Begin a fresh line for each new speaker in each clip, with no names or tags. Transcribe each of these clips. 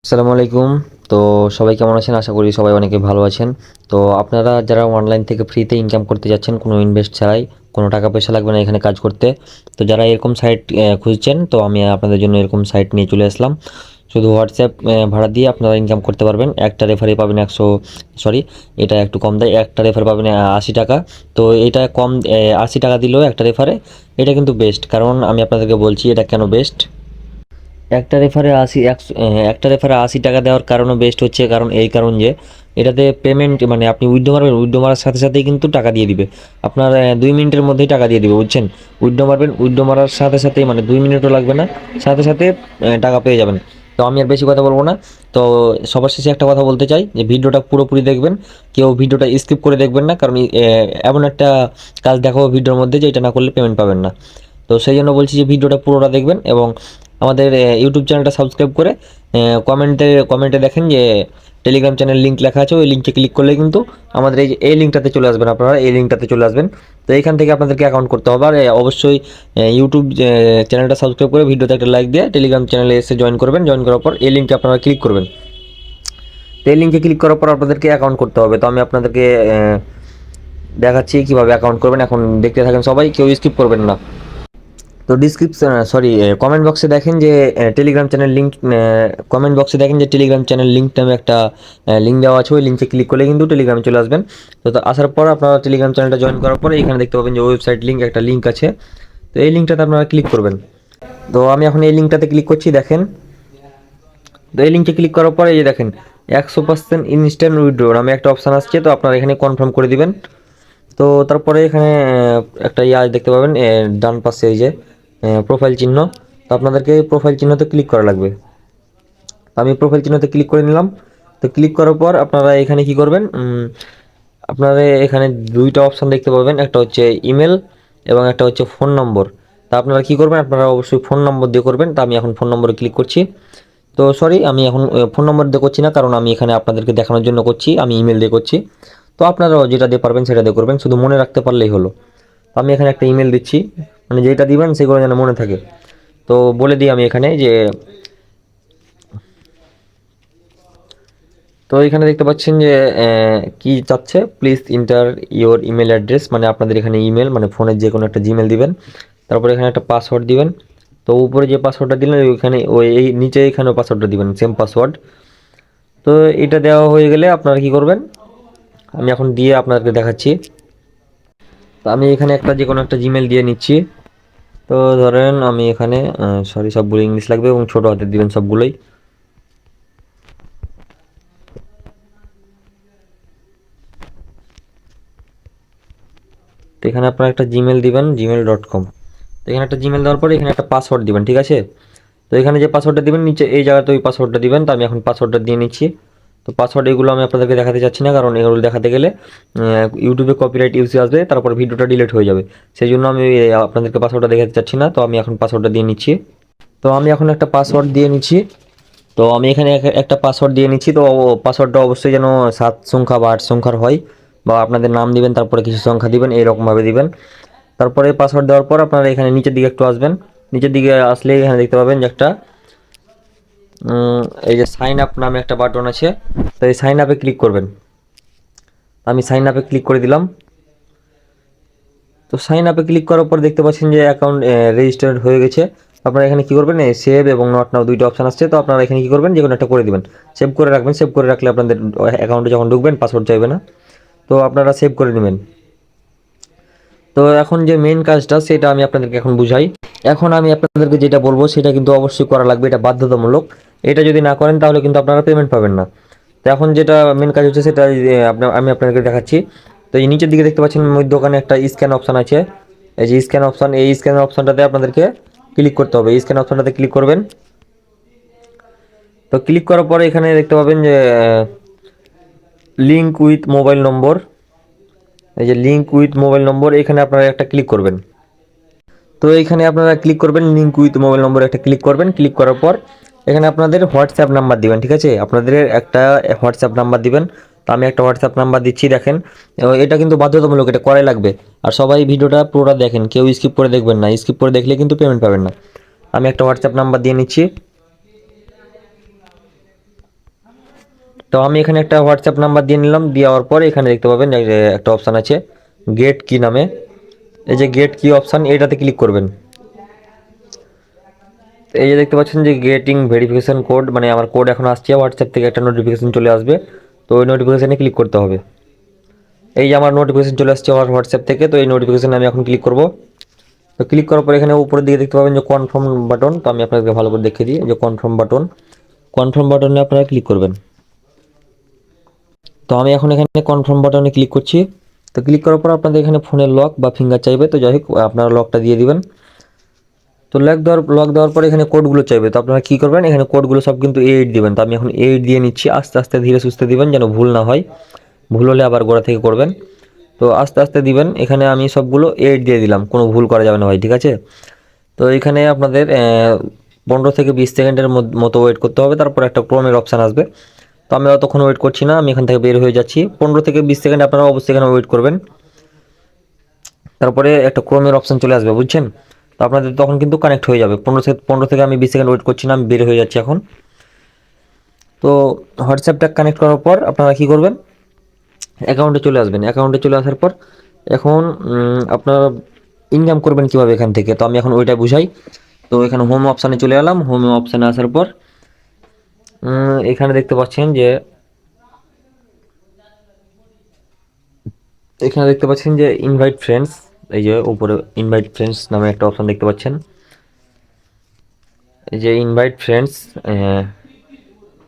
আসসালামু আলাইকুম। তো সবাই কেমন আছেন? আশা করি সবাই অনেকে ভালো আছেন। তো আপনারা যারা অনলাইন থেকে ফ্রিতে ইনকাম করতে যাচ্ছেন কোনো ইনভেস্ট ছাড়াই, কোনো টাকা পয়সা লাগবে না এখানে কাজ করতে। তো যারা এরকম সাইট খুঁজছেন, তো আমি আপনাদের জন্য এরকম সাইট নিয়ে চলে আসলাম। শুধু হোয়াটসঅ্যাপ ভাড়া দিয়ে আপনারা ইনকাম করতে পারবেন। একটা রেফারে পাবেন 100, সরি এটা একটু কম দেয়, একটা রেফারে পাবেন 80 টাকা। তো এটা কম, 80 টাকা দিলেও একটা রেফারে এটা কিন্তু বেস্ট। কারণ আমি আপনাদেরকে বলছি এটা কেন বেস্ট। একটা রেফারে 80 টাকা দেওয়ার কারণও বেস্ট হচ্ছে, কারণ এই কারণ যে এটাতে পেমেন্ট মানে আপনি উইথড্র মারবেন, উইথড্র মারার সাথে সাথেই কিন্তু টাকা দিয়ে দিবে। আপনার 2 মিনিটের মধ্যেই টাকা দিয়ে দিবে, বুঝছেন? উইথড্র মারবেন, উইথড্র মারার সাথে সাথেই মানে 2 মিনিটও লাগবে না, সাথে সাথে টাকা পেয়ে যাবেন। তো আমি আর বেশি কথা বলবো না। তো সবার শেষে একটা কথা বলতে চাই যে ভিডিওটা পুরোপুরি দেখবেন, কেউ ভিডিওটা স্কিপ করে দেখবেন না। কারণ এমন একটা কাজ দেখাবো ভিডিওর মধ্যে যে এটা না করলে পেমেন্ট পাবেন না। তো সেই জন্য বলছি যে ভিডিওটা পুরোটা দেখবেন এবং আমাদের ইউটিউব চ্যানেলটা সাবস্ক্রাইব করে কমেন্টে দেখেন যে টেলিগ্রাম চ্যানেল লিঙ্ক লেখা আছে, ওই লিঙ্কে ক্লিক করলে কিন্তু আমাদের এই লিঙ্কটাতে চলে আসবেন। আপনারা এই লিঙ্কটাতে চলে আসবেন। তো এইখান থেকে আপনাদেরকে অ্যাকাউন্ট করতে হবে। আর অবশ্যই ইউটিউব চ্যানেলটা সাবস্ক্রাইব করে ভিডিওতে একটা লাইক দিয়ে টেলিগ্রাম চ্যানেলে এসে জয়েন করবেন। জয়েন করার পর এই লিঙ্কে আপনারা ক্লিক করবেন। তো এই লিঙ্কে ক্লিক করার পর আপনাদেরকে অ্যাকাউন্ট করতে হবে। তো আমি আপনাদেরকে দেখাচ্ছি কীভাবে অ্যাকাউন্ট করবেন। এখন দেখতে থাকেন সবাই, কেউ স্কিপ করবেন না। তো কমেন্ট বক্সে দেখেন যে টেলিগ্রাম চ্যানেল লিঙ্ক, কমেন্ট বক্সে দেখেন যে টেলিগ্রাম চ্যানেল লিঙ্ক নামে একটা লিঙ্ক দেওয়া আছে। ওই লিঙ্কে ক্লিক করলে কিন্তু টেলিগ্রামে চলে আসবেন। তো আসার পর আপনারা টেলিগ্রাম চ্যানেলটা জয়েন করার পরে এখানে দেখতে পাবেন যে ওয়েবসাইট লিঙ্ক একটা লিঙ্ক আছে। তো এই লিঙ্কটাতে আপনারা ক্লিক করবেন। তো আমি এখন এই লিঙ্কটাতে ক্লিক করছি, দেখেন। তো এই লিঙ্কে ক্লিক করার পরে এই যে দেখেন 100% ইনস্ট্যান্ট উইথড্র নামে একটা অপশান আসছে। তো আপনারা এখানে কনফার্ম করে দিবেন। তো তারপরে এখানে একটা দেখতে পাবেন ডান পাশে এই যে প্রোফাইল চিহ্ন। তো আপনাদেরকে প্রোফাইল চিহ্নতে ক্লিক করা লাগবে। আমি প্রোফাইল চিহ্নতে ক্লিক করে নিলাম। তো ক্লিক করার পর আপনারা এখানে কি করবেন, আপনারা এখানে দুইটা অপশান দেখতে পাবেন, একটা হচ্ছে ইমেল এবং একটা হচ্ছে ফোন নম্বর। তা আপনারা কি করবেন, আপনারা অবশ্যই ফোন নম্বর দিয়ে করবেন। তা আমি এখন ফোন নম্বরে ক্লিক করছি। তো সরি, আমি এখন ফোন নম্বর দিয়ে করছি না, কারণ আমি এখানে আপনাদেরকে দেখানোর জন্য করছি, আমি ইমেল দিয়ে করছি। তো আপনারাও যেটা দিয়ে পারবেন সেটা দিয়ে করবেন, শুধু মনে রাখতে পারলেই হলো। তো আমি এখানে একটা ইমেল দিচ্ছি, মানে যেটা দিবেন সেগুলো যেন মনে থাকে। তো বলে দিই আমি এখানে যে, তো এখানে দেখতে পাচ্ছেন যে কি চাচ্ছে, please inter your email address, মানে আপনাদের এখানে ইমেল মানে ফোনের যে কোনো একটা জিমেল দিবেন। তারপরে এখানে একটা পাসওয়ার্ড দিবেন। তো উপরে যে পাসওয়ার্ডটা দিলেন ওইখানে এই নিচে এখানেও পাসওয়ার্ডটা দিবেন, সেম পাসওয়ার্ড। তো এটা দেওয়া হয়ে গেলে আপনারা কি করবেন, আমি এখন দিয়ে আপনাদেরকে দেখাচ্ছি। তো আমি এখানে একটা যে কোনো একটা জিমেল দিয়ে নিচ্ছি। তো ধরেন আমি এখানে সরি, সবগুলো ইংলিশ লাগবে এবং ছোটো হাতের দিবেন সবগুলোই। তো এখানে আপনারা একটা জিমেল দিবেন, gmail.com। তো এখানে একটা জিমেল দেওয়ার পরে এখানে একটা পাসওয়ার্ড দিবেন, ঠিক আছে? তো এখানে যে পাসওয়ার্ডটা দিবেন নিচে এই জায়গাতে ওই পাসওয়ার্ডটা দিবেন। তো আমি এখন পাসওয়ার্ডটা দিয়ে নিচ্ছি। তো পাসওয়ার্ড এগুলো আমি আপনাদেরকে দেখাতে চাচ্ছি না, কারণ এগুলো দেখাতে গেলে ইউটিউবে কপিরাইট ইউজ আসবে, তারপর ভিডিওটা ডিলিট হয়ে যাবে। সেই জন্য আমি আপনাদেরকে পাসওয়ার্ডটা দেখাতে চাচ্ছি না। তো আমি এখন পাসওয়ার্ডটা দিয়ে নিচ্ছি। তো আমি এখন একটা পাসওয়ার্ড দিয়ে নিচ্ছি। তো আমি এখানে একটা পাসওয়ার্ড দিয়ে নিচ্ছি। তো পাসওয়ার্ডটা অবশ্যই যেন 7 সংখ্যা বা 8 সংখ্যার হয়, বা আপনাদের নাম দিবেন তারপরে কিছু সংখ্যা দিবেন, এইরকমভাবে দিবেন। তারপরে পাসওয়ার্ড দেওয়ার পর আপনারা এখানে নিচের দিকে একটু আসবেন। নিচের দিকে আসলে এখানে দেখতে পাবেন যে একটা এই যে সাইন আপ নামে একটা বাটন আছে। তো এই সাইন আপে ক্লিক করবেন। আমি সাইন আপে ক্লিক করে দিলাম। তো সাইন আপে ক্লিক করার পর দেখতে পাচ্ছেন যে অ্যাকাউন্ট রেজিস্টার্ড হয়ে গেছে। আপনারা এখানে কি করবেন, সেভ এবং নট নাও দুইটা অপশান আসছে। তো আপনারা এখানে কি করবেন, যে কোনো একটা করে দিবেন, সেভ করে রাখবেন। সেভ করে রাখলে আপনাদের অ্যাকাউন্টে যখন ঢুকবেন পাসওয়ার্ড চাইবে না। তো আপনারা সেভ করে নেবেন। তো এখন যে মেন কাজটা সেটা আমি আপনাদেরকে এখন বুঝাই। এখন আমি আপনাদেরকে যেটা বলবো সেটা কিন্তু অবশ্যই করা লাগবে, এটা বাধ্যতামূলক। এটা যদি না করেন তাহলে কিন্তু আপনারা পেমেন্ট পাবেন না। তো এখন যেটা মেন কাজ হচ্ছে সেটা আমি আপনাদেরকে দেখাচ্ছি। তো এই নিচের দিকে দেখতে পাচ্ছেন দোকানে একটা স্ক্যান অপশান আছে। এই যে স্ক্যান অপশান, এই স্ক্যান অপশানটাতে আপনাদেরকে ক্লিক করতে হবে। এই স্ক্যান অপশানটাতে ক্লিক করবেন। তো ক্লিক করার পরে এখানে দেখতে পাবেন যে লিঙ্ক উইথ মোবাইল নম্বর, এই যে লিঙ্ক উইথ মোবাইল নম্বর, এখানে আপনারা একটা ক্লিক করবেন। তো এখানে আপনারা ক্লিক করবেন, লিঙ্ক উইথ মোবাইল নম্বর একটা ক্লিক করবেন। ক্লিক করার পর এখানে আপনাদের হোয়াটসঅ্যাপ নাম্বার দিবেন, ঠিক আছে? আপনাদের একটা হোয়াটসঅ্যাপ নাম্বার দিবেন। তো আমি একটা হোয়াটসঅ্যাপ নাম্বার দিচ্ছি, দেখেন। এটা কিন্তু বাধ্যতামূলক, এটা করাই লাগবে। আর সবাই ভিডিওটা পুরোটা দেখেন, কেউ স্কিপ করে দেখবেন না। স্কিপ করে দেখলে কিন্তু পেমেন্ট পাবেন না। আমি একটা হোয়াটসঅ্যাপ নাম্বার দিয়ে নিচ্ছি। তো আমি এখানে একটা হোয়াটসঅ্যাপ নাম্বার দিয়ে নিলাম, দেওয়ার পর এখানে দেখতে পাবেন যে একটা অপশান আছে গেট কি নামে, এই যে গেট কি অপশান এটাতে ক্লিক করবেন। এই যে দেখতে পাচ্ছেন যে গেটিং ভেরিফিকেশন কোড, মানে আমার কোড এখন আসছে হোয়াটসঅ্যাপ থেকে একটা নোটিফিকেশন চলে আসবে, তো ওই নোটিফিকেশানে ক্লিক করতে হবে। এই যে আমার নোটিফিকেশন চলে আসছে আমার হোয়াটসঅ্যাপ থেকে, তো এই নোটিফিকেশানে আমি এখন ক্লিক করব। তো ক্লিক করার পর এখানে উপরের দিকে দেখতে পাবেন যে কনফার্ম বাটন, তো আমি আপনাদেরকে ভালো করে দেখিয়ে দিই, যে কনফার্ম বাটন, কনফার্ম বাটনে আপনারা ক্লিক করবেন। তো আমি এখন এখানে কনফার্ম বাটনে ক্লিক করছি। তো ক্লিক করার পর আপনাদের এখানে ফোনের লক বা ফিঙ্গার চাইবে, তো যাই হোক আপনারা লকটা দিয়ে দিবেন। তো লক দেওয়ার পর এখানে কোডগুলো চাইবে, তো আপনারা কী করবেন, এখানে কোডগুলো সব কিন্তু 8 দিবেন। তো আমি এখন 8 দিয়ে নিচ্ছি, আস্তে আস্তে ধীরে সুস্থে দিবেন যেন ভুল না হয়, ভুল হলে আবার গোড়া থেকে করবেন। তো আস্তে আস্তে দিবেন, এখানে আমি সবগুলো 8 দিয়ে দিলাম, কোনো ভুল করা যাবে না ভাই, ঠিক আছে। তো এখানে আপনাদের 15 থেকে 20 সেকেন্ডের মতো ওয়েট করতে হবে, তারপর একটা ক্রোমের অপশান আসবে। তো আমি অতক্ষণ ওয়েট করছি না, আমি এখান থেকে বের হয়ে যাচ্ছি। 15 থেকে 20 সেকেন্ড আপনারা অবশ্যই এখানে ওয়েট করবেন, তারপরে একটা ক্রোমের অপশান চলে আসবে, বুঝছেন। তো আপনাদের তখন কিন্তু কানেক্ট হয়ে যাবে। 15 থেকে আমি 20 সেকেন্ড ওয়েট করছি না, আমি বের হয়ে যাচ্ছি এখন। তো হোয়াটসঅ্যাপটা কানেক্ট করার পর আপনারা কী করবেন, অ্যাকাউন্টে চলে আসবেন। অ্যাকাউন্টে চলে আসার পর এখন আপনারা ইনকাম করবেন কীভাবে এখান থেকে, তো আমি এখন ওইটা বুঝাই। তো এখানে হোম অপশানে চলে এলাম, হোম অপশানে আসার পর এখানে দেখতে পাচ্ছেন যে ইনভাইট ফ্রেন্ডস, এই যে উপরে ইনভাইট ফ্রেন্ডস নামে একটা অপশান দেখতে পাচ্ছেন। এই যে ইনভাইট ফ্রেন্ডস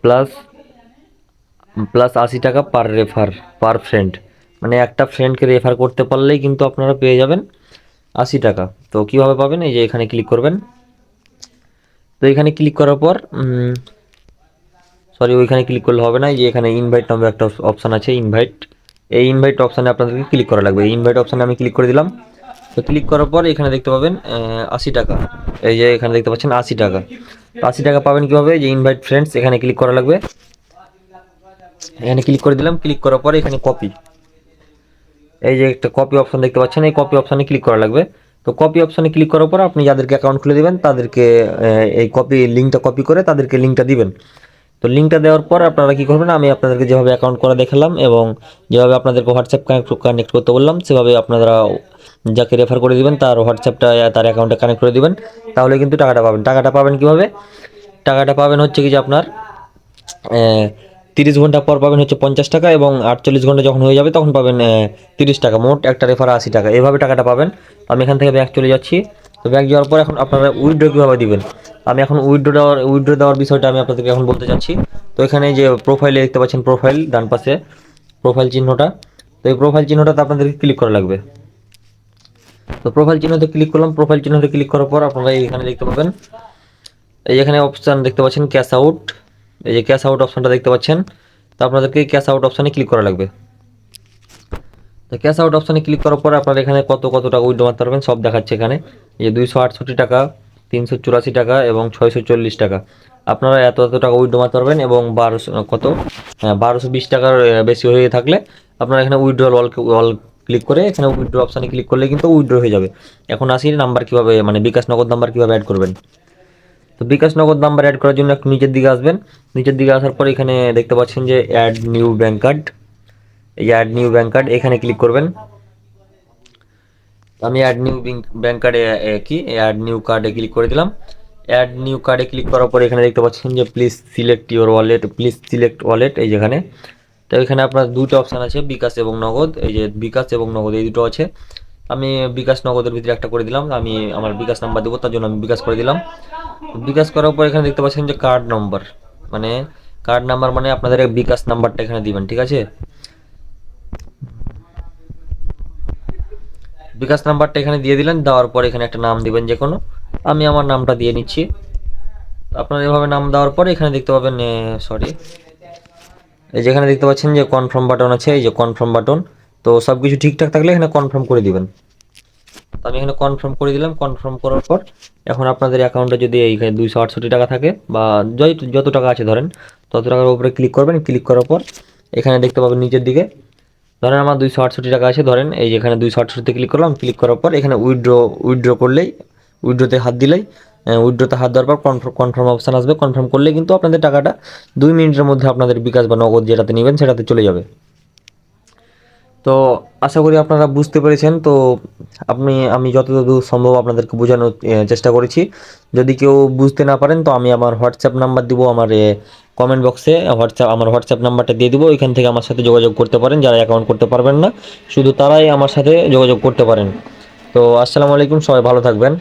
প্লাস প্লাস 80 টাকা পার ফ্রেন্ড, মানে একটা ফ্রেন্ডকে রেফার করতে পারলেই কিন্তু আপনারা পেয়ে যাবেন 80 টাকা। তো কীভাবে পাবেন, এই যে এখানে ক্লিক করবেন। তো এখানে ক্লিক করার পর সরি, ওইখানে ক্লিক করলে হবে না, এই যে এখানে ইনভাইট নামে একটা অপশান আছে, ইনভাইট, এই ইনভাইট অপশানে আপনাদেরকে ক্লিক করা লাগবে। এই ইনভাইট অপশানে আমি ক্লিক করে দিলাম। তো ক্লিক করার পর এখানে দেখতে পাবেন 80 টাকা, এই যে এখানে দেখতে পাচ্ছেন 80 টাকা। তো 80 টাকা পাবেন কীভাবে, যে ইনভাইট ফ্রেন্ডস এখানে ক্লিক করা লাগবে। এখানে ক্লিক করে দিলাম, ক্লিক করার পরে এখানে কপি, এই যে একটা কপি অপশান দেখতে পাচ্ছেন, এই কপি অপশানে ক্লিক করা লাগবে। তো কপি অপশানে ক্লিক করার পর আপনি যাদেরকে অ্যাকাউন্ট খুলে দেবেন তাদেরকে এই লিঙ্কটা কপি করে তাদেরকে লিঙ্কটা দিবেন। তো লিঙ্কটা দেওয়ার পর আপনারা কী করবেন, আমি আপনাদেরকে যেভাবে অ্যাকাউন্ট করা দেখালাম এবং যেভাবে আপনাদেরকে হোয়াটসঅ্যাপ কানেক্ট করতে বললাম, সেভাবে আপনারা যাকে রেফার করে দিবেন তার হোয়াটসঅ্যাপটা তার অ্যাকাউন্টে কানেক্ট করে দিবেন, তাহলে কিন্তু টাকাটা পাবেন। টাকাটা পাবেন কীভাবে, টাকাটা পাবেন হচ্ছে কি যে আপনার 30 ঘন্টা পর পাবেন হচ্ছে 50 টাকা, এবং 48 ঘন্টা যখন হয়ে যাবে তখন পাবেন 30 টাকা, মোট একটা রেফার 80 টাকা, এভাবে টাকাটা পাবেন। আমি এখান থেকে ব্যাক চলে যাচ্ছি। তো ব্যাক যাওয়ার পর এখন আপনারা উইথড্র কীভাবে দিবেন, আমি এখন উইথড্র দেওয়ার বিষয়টা আমি আপনাদেরকে এখন বলতে চাচ্ছি। তো এখানে যে প্রোফাইলে দেখতে পাচ্ছেন, প্রোফাইল ডান পাশে প্রোফাইল চিহ্নটা, তো এই প্রোফাইল চিহ্নটাতে আপনাদেরকে ক্লিক করা লাগবে। তো প্রোফাইল চিহ্নতে ক্লিক করলাম, প্রোফাইল চিহ্নতে ক্লিক করার পর আপনারা এখানে দেখতে পাবেন, এই এখানে অপশান দেখতে পাচ্ছেন ক্যাশ আউট, এই যে ক্যাশ আউট অপশানটা দেখতে পাচ্ছেন। তো আপনাদেরকে ক্যাশ আউট অপশানে ক্লিক করা লাগবে। তো ক্যাশ আউট অপশানে ক্লিক করার পর আপনারা এখানে কত টাকা উইথড্র মারতে পারবেন সব দেখাচ্ছে এখানে, এই যে 268 টাকা, 384 টাকা এবং 640 টাকা। আপনারা এত টাকা উইথড্র মারতে পারবেন, এবং 1220 টাকার বেশি হয়ে থাকলে আপনারা এখানে উইথড্রল অল ক্লিক করে এখানে উইথড্র অপশানে ক্লিক করলে কিন্তু উইথড্র হয়ে যাবে। এখন আসি নাম্বার কীভাবে, মানে বিকাশ নগদ নাম্বার কীভাবে অ্যাড করবেন। তো বিকাশ নগদ নাম্বার অ্যাড করার জন্য একটু নিচের দিকে আসবেন। নিচের দিকে আসার পর এখানে দেখতে পাচ্ছেন যে অ্যাড নিউ ব্যাঙ্ক কার্ড, এই অ্যাড নিউ ব্যাঙ্ক কার্ড এখানে ক্লিক করবেন। আমি অ্যাড নিউ ব্যাঙ্ক কার্ডে অ্যাড নিউ কার্ডে ক্লিক করে দিলাম। অ্যাড নিউ কার্ডে ক্লিক করার পর এখানে দেখতে পাচ্ছেন যে প্লিজ সিলেক্ট ওয়ালেট, এই যেখানে। তো এখানে আপনার দুটো অপশান আছে, বিকাশ এবং নগদ, এই যে বিকাশ এবং নগদ এই দুটো আছে। আমি বিকাশ নগদের ভিতরে একটা করে দিলাম, আমি আমার বিকাশ নাম্বার দেবো তার জন্য আমি বিকাশ করে দিলাম। বিকাশ করার পর এখানে দেখতে পাচ্ছেন যে কার্ড নাম্বার, মানে আপনাদের বিকাশ নাম্বারটা এখানে দিবেন, ঠিক আছে। বিকাশ নাম্বারটা এখানে দিয়ে দিলেন, দেওয়ার পর এখানে একটা নাম দিবেন যে কোনো, আমি আমার নামটা দিয়ে নিচ্ছি। আপনারা এভাবে নাম দেওয়ার পর এখানে দেখতে পাবেন এই যেখানে দেখতে পাচ্ছেন যে কনফার্ম বাটন আছে, এই যে কনফার্ম বাটন। তো সব কিছু ঠিকঠাক থাকলে এখানে কনফার্ম করে দিবেন। তো আমি এখানে কনফার্ম করে দিলাম। কনফার্ম করার পর এখন আপনাদের অ্যাকাউন্টে যদি এইখানে 268 টাকা থাকে বা যত টাকা আছে ধরেন তত টাকার উপরে ক্লিক করবেন। ক্লিক করার পর এখানে দেখতে পাবেন নিচের দিকে, ধরেন আমার 268 টাকা আছে, ধরেন এই যে এখানে 268 ক্লিক করলাম। ক্লিক করার পর এখানে উইথড্র করলেই, উইথড্রতে হাত দিলেই উইথড্রোতে হাত দেওয়ার পর কনফার্ম অপশান আসবে, কনফার্ম করলে কিন্তু আপনাদের টাকাটা 2 মিনিটের মধ্যে আপনাদের বিকাশ বা নগদ যেটাতে নেবেন সেটাতে চলে যাবে। তো আশা করি আপনারা বুঝতে পেরেছেন। তো আমি যতদূর সম্ভব আপনাদেরকে বোঝানোর চেষ্টা করেছি। যদি কেউ বুঝতে না পারেন তো আমি আমার হোয়াটসঅ্যাপ নাম্বার দিব, আমার কমেন্ট বক্সে আমার হোয়াটসঅ্যাপ নাম্বারটা দিয়ে দিব, ওইখান থেকে আমার সাথে যোগাযোগ করতে পারেন। যারা অ্যাকাউন্ট করতে পারবেন না শুধু তারাই আমার সাথে যোগাযোগ করতে পারেন। তো আসসালামু আলাইকুম, সবাই ভালো থাকবেন।